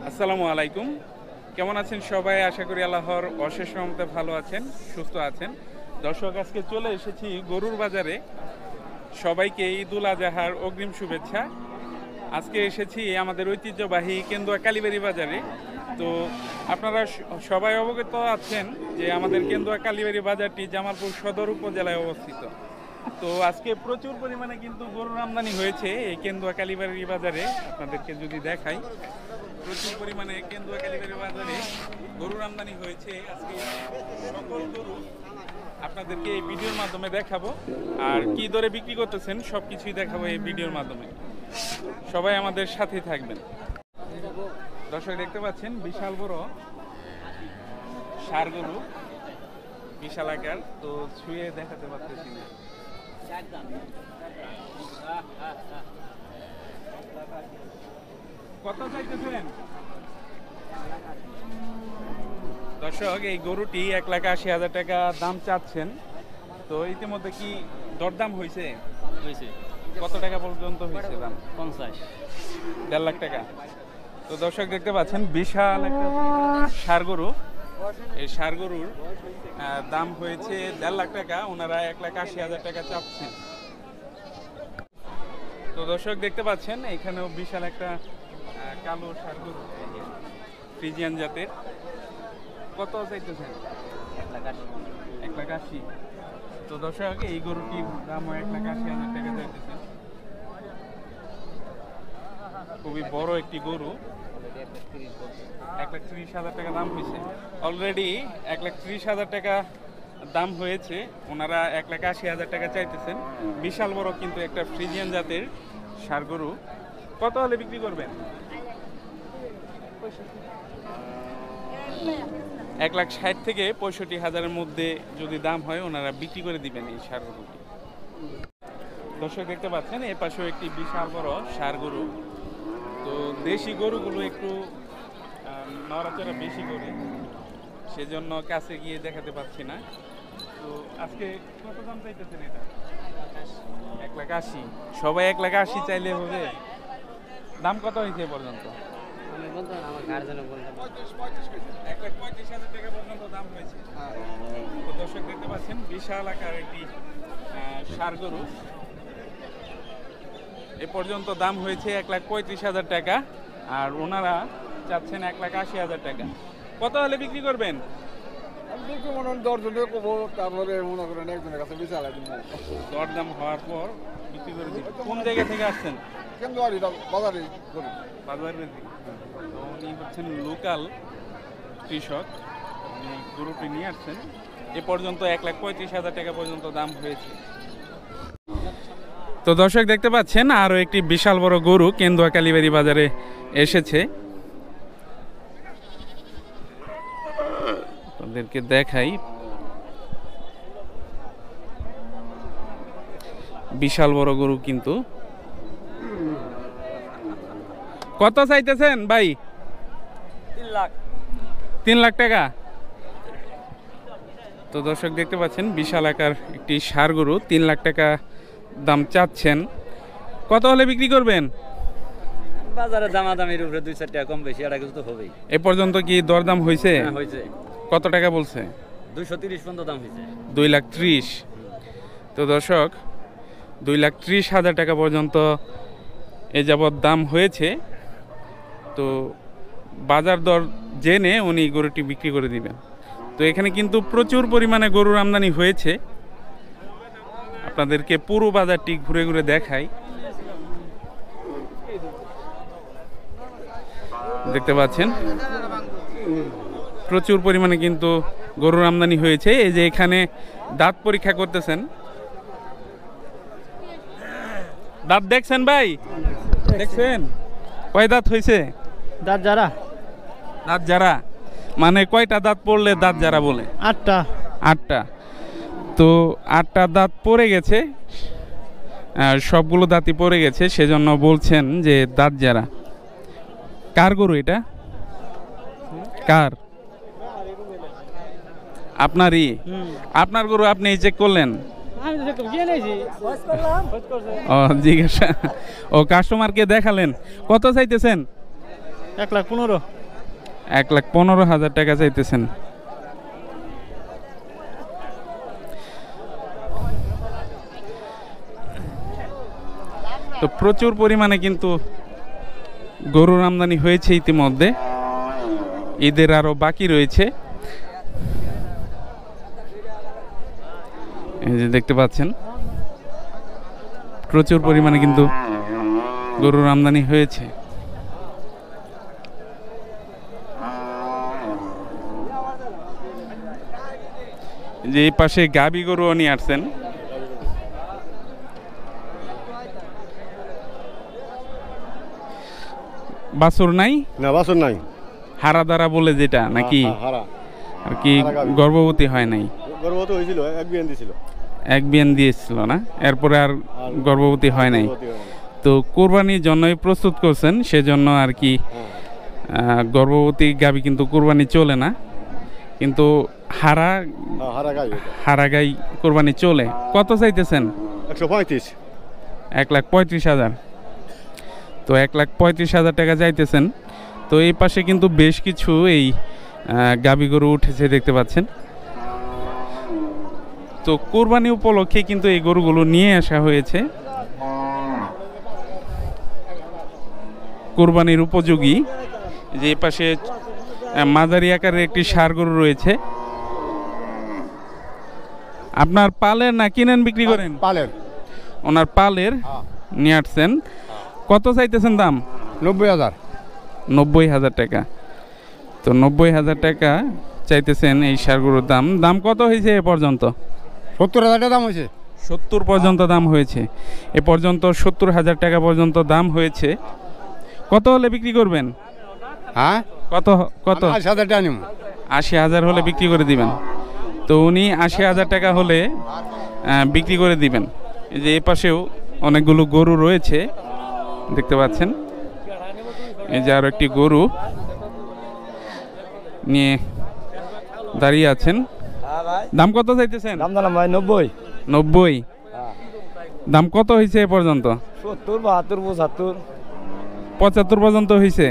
আসসালামু আলাইকুম, কেমন আছেন সবাই? আশা করি আল্লাহর অশেষ রহমতে ভালো আছেন, সুস্থ আছেন। দর্শক, আজকে চলে এসেছি গরুর বাজারে। সবাইকে ঈদুল আজহার অগ্রিম শুভেচ্ছা। আজকে এসেছি আমাদের ঐতিহ্যবাহী কেন্দুয়া কালীবাড়ি বাজারে। তো আপনারা সবাই অবগত আছেন যে আমাদের কেন্দুয়া কালীবাড়ি বাজারটি জামালপুর সদর উপজেলায় অবস্থিত। তো আজকে প্রচুর পরিমাণে কিন্তু গরুর আমদানি হয়েছে এই কেন্দুয়া কালীবাড়ি বাজারে। আপনাদেরকে যদি দেখাই, প্রচুর পরিমাণে কেন্দুয়া কালীবাড়ি বাজারে গরুর আমদানি হয়েছে। আজকে সকল গরু আপনাদেরকে এই ভিডিওর মাধ্যমে দেখাবো, আর কি দরে বিক্রি করতেছেন সব কিছুই দেখাবো এই ভিডিওর মাধ্যমে। সবাই আমাদের সাথেই থাকবেন। দর্শক, দেখতে পাচ্ছেন বিশাল বড় ষাঁড় গরু, বিশাল আকার। তো ছুঁয়ে দেখাতে পারতেছি না। কত চাইতেছেন দর্শক? এই গরুটি 1,80,000 টাকা দাম চাচ্ছেন। তো ইতিমধ্যে কি দরদাম হয়েছে? কত টাকা পর্যন্ত হয়েছে দাম? 50। 1.5 লাখ টাকা। তো দর্শক, দেখতে পাচ্ছেন বিশাল একটা ষাঁড় গরু। এই ষাঁড় গরুর দাম হয়েছে 1.5 লাখ টাকা। ওনারা 1,80,000 টাকা চাচ্ছেন। তো দর্শক, দেখতে পাচ্ছেন এখানেও বিশাল একটা কালো ষাঁড় গরু, ফ্রিজিয়ান জাতের। কত চাইতেছেন? 1,80,000। তো দর্শক, এই গরুটির দাম 1,80,000 টাকা চাইতেছেন। খুবই বড় একটি গরু। 1,30,000 টাকা দাম হয়েছে। অলরেডি 1,30,000 টাকা দাম হয়েছে। ওনারা 1,80,000 টাকা চাইতেছেন। বিশাল বড় কিন্তু একটা ফ্রিজিয়ান জাতের ষাঁড় গরু। কত হলে বিক্রি করবেন? 1,60,000 থেকে 65,000-এর মধ্যে যদি দাম হয়, ওনারা বিক্রি করে দিবেন এই ষাঁড় গরুটি। দর্শক, দেখতে পাচ্ছেন এর পাশেও একটি বিশাল বড় ষাঁড় গরু। তো দেশি গরুগুলো একটু নড়াচড়া বেশি করে, সেজন্য কাছে গিয়ে দেখাতে পাচ্ছি না। তো আজকে কত দাম চাইতেছেন এটা? 1,80,000। সবাই 1,80,000 চাইলে হবে? দাম কত হয়েছে পর্যন্ত? 1,35,000 টাকা পর্যন্ত দাম হয়েছে। তো দর্শক, দেখতে পাচ্ছেন বিশাল আকার একটি ষাঁড় গরু। এ পর্যন্ত দাম হয়েছে 1,35,000 টাকা, আর ওনারা চাচ্ছেন 1,80,000 টাকা। কত হলে বিক্রি করবেন? দরদাম হওয়ার পর বিক্রি করে দিন। কোন জায়গা থেকে আসছেন? বাজারের দিকে। তো উনি হচ্ছেন লোকাল কৃষক, উনি গরুটি নিয়ে আসছেন। এ পর্যন্ত 1,35,000 টাকা পর্যন্ত দাম হয়েছে। তো দর্শক, দেখতে পাচ্ছেন আরও একটি বিশাল বড় গরু কেন্দুয়া কালীবাড়ি বাজারে এসেছে। তাদেরকে দেখাই, বিশাল বড় গরু কিন্তু। কত চাইতেছেন ভাই? 3 লাখ টাকা। তো দর্শক, দেখতে পাচ্ছেন বিশাল আকার একটি ষাঁড় গরু, 3 লাখ টাকা দাম চাচ্ছেন। কত হলে বিক্রি করবেন? বাজারে দামাদামির উপরে 2-4 টাকা কম বেশি এটা কিছু তো হবেই। এ পর্যন্ত কি দরদাম হয়েছে? হয়েছে। কত টাকা বলছে? 230 পর্যন্ত দাম হয়েছে। 2,30,000। তো দর্শক, 2,30,000 টাকা পর্যন্ত এ যাবৎ দাম হয়েছে। তো বাজার দর জেনে উনি গরুটি বিক্রি করে দিবেন। তো এখানে কিন্তু প্রচুর পরিমাণে গরুর আমদানি হয়েছে। আপনাদেরকে পুরো বাজারটি ঘুরে ঘুরে দেখাই। দেখতে পাচ্ছেন প্রচুর পরিমাণে কিন্তু গরুর আমদানি হয়েছে। এই যে এখানে দাঁত পরীক্ষা করতেছেন। দাঁত দেখছেন ভাই? দেখছেন কয় দাঁত হয়েছে? দাঁত যারা দাঁত যারা মানে কয়টা দাঁত পড়লে দাঁত যারা বলে? 8টা। তো 8টা দাঁত পড়ে গেছে, সবগুলো দাঁতই পড়ে গেছে, সেজন্য বলছেন যে দাঁত যারা। কার গরু এটা? কার? আপনারই? আপনার গরু আপনি চেক করলেন? ও জিজ্ঞাসা, ও কাস্টমারকে দেখালেন। কত চাইতেছেন? 1,15,000। 1,15,000 টাকা চাইতেছেন। তো প্রচুর পরিমাণে কিন্তু গরুর আমদানি হয়েছে ইতিমধ্যে, ঈদের আরো বাকি রয়েছে। এই যে দেখতে পাচ্ছেন প্রচুর পরিমাণে কিন্তু গরুর আমদানি হয়েছে। যে এই পাশে গাবি গরুও নিয়ে আসছেন। বাছুর নাই? না বাছুর নাই। হারা দ্বারা বলে যেটা নাকি? হারা আর কি গর্ভবতী হয় নাই? গর্ভবতী হয়েছিল, এক বিয়ান দিছিল। এক বিয়ান দিয়েছিল না, এরপরে আর গর্ভবতী হয় নাই। তো কোরবানির জন্যই প্রস্তুত করছেন, সেজন্য আর কি গর্ভবতী গাবি কিন্তু কোরবানি চলে না, কিন্তু হারা গাই কোরবানি চলে। কত চাইতেছেন? 135। 1,35,000। তো 1,35,000 টাকা চাইতেছেন। তো এই পাশে কিন্তু বেশ কিছু এই গাবি গরু উঠেছে দেখতে পাচ্ছেন। তো কোরবানি উপলক্ষে কিন্তু এই গরুগুলো নিয়ে আসা হয়েছে, কোরবানির উপযোগী। যে এই পাশে মাঝারি আকারের একটি ষাঁড় গরু রয়েছে। আপনার পালের না কিনেন বিক্রি করেন? পালের। ওনার পালের নিয়ে আসছেন। কত চাইতেছেন দাম? 90,000। 90,000 টাকা। তো 90,000 টাকা চাইতেছেন এই ষাঁড় গরুর দাম। দাম কত হয়েছে এ পর্যন্ত? 70,000 টাকা দাম হয়েছে। 70 পর্যন্ত দাম হয়েছে। এ পর্যন্ত 70,000 টাকা পর্যন্ত দাম হয়েছে। কত হলে বিক্রি করবেন? হ্যাঁ কত কত? 80,000 টাকা নিব। 80,000 হলে বিক্রি করে দিবেন। তো উনি 80,000 টাকা হলে বিক্রি করে দিবেন। এই যে এ পাশেও অনেকগুলো গরু রয়েছে দেখতে পাচ্ছেন। এই যে আরো একটি গরু নিয়ে দাঁড়িয়ে আছেন। দাম কত চাইতেছেন? দাম দিলাম ভাই 90। 90। দাম কত হয়েছে এ পর্যন্ত? 70, 72, 75। 75 পর্যন্ত হয়েছে।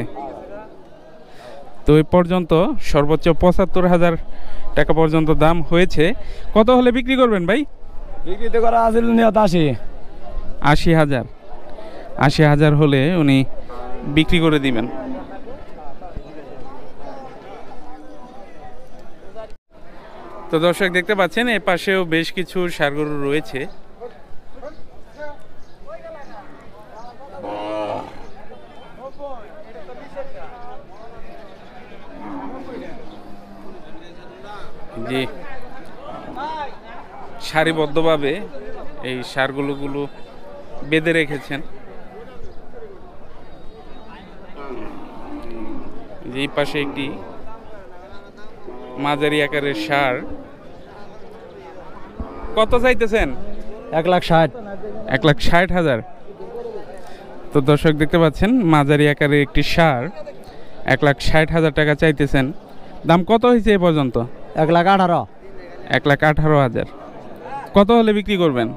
তো এই পর্যন্ত সর্বোচ্চ 75,000 টাকা পর্যন্ত দাম হয়েছে। কত হলে বিক্রি করবেন ভাই? বিক্রিতে করা আছিল 80। 80,000। 80,000 হলে উনি বিক্রি করে দিবেন। তো দর্শক দেখতে পাচ্ছেন এ পাশেও বেশ কিছু ষাঁড় গরু রয়েছে। জি, সারিবদ্ধভাবে এই ষাঁড়গুলো বেঁধে রেখেছেন। যে এই পাশে একটি মাঝারি আকারের ষাঁড়। কত চাইতেছেন? 1,60,000। 1,60,000। তো দর্শক দেখতে পাচ্ছেন মাঝারি আকারের একটি ষাঁড় 1,60,000 টাকা চাইতেছেন। দাম কত হয়েছে এ পর্যন্ত? 1,18,000। 1,18,000। কত হলে বিক্রি করবেন?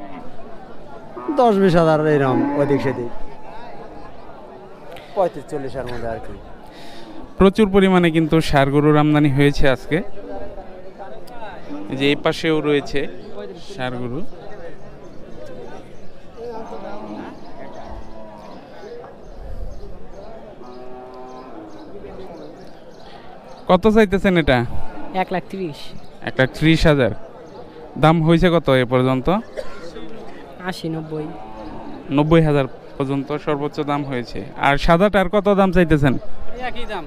10-20,000 এরকম ওদিক সেদিক, 35-40-এর মধ্যে আর কি। প্রচুর পরিমাণে কিন্তু ষাঁড় গরুর আমদানি হয়েছে আজকে। যে এই পাশেও রয়েছে ষাঁড় গরু। কত চাইতেছেন এটা? 1,30,000। 1,30,000। দাম হয়েছে কত এ পর্যন্ত? 80-90। 90,000 পর্যন্ত সর্বোচ্চ দাম হয়েছে। আর সাদাটার কত দাম চাইতেছেন? একই দাম।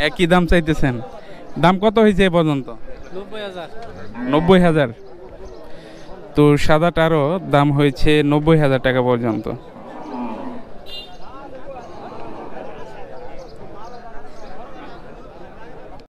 একই দাম চাইতেছেন। দাম কত হয়েছে এ পর্যন্ত? 90,000। 90,000। তো সাদাটারও দাম হয়েছে 90,000 টাকা পর্যন্ত।